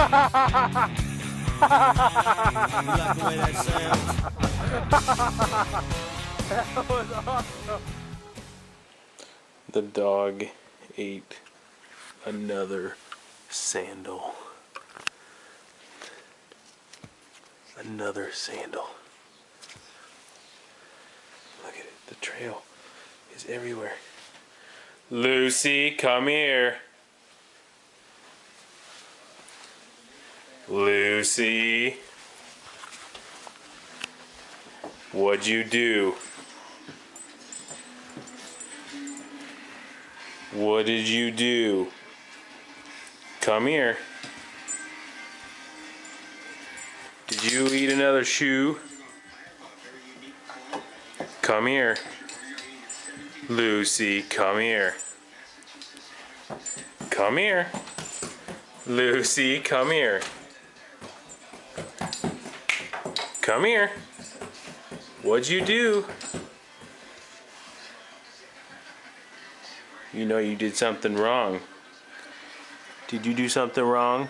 You like the way that sounds? That was awesome. The dog ate another sandal. Another sandal. Look at it. The trail is everywhere. Lucy, come here. Lucy. What'd you do? What did you do? Come here. Did you eat another shoe? Come here. Lucy, come here. Come here. Lucy, come here. Come here. What'd you do? You know you did something wrong. Did you do something wrong?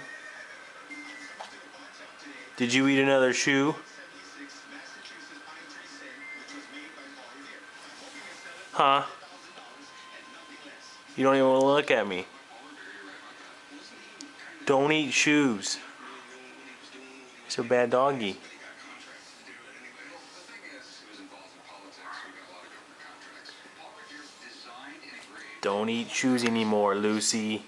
Did you eat another shoe? Huh? You don't even want to look at me. Don't eat shoes. It's a bad doggy. Don't eat shoes anymore, Lucy.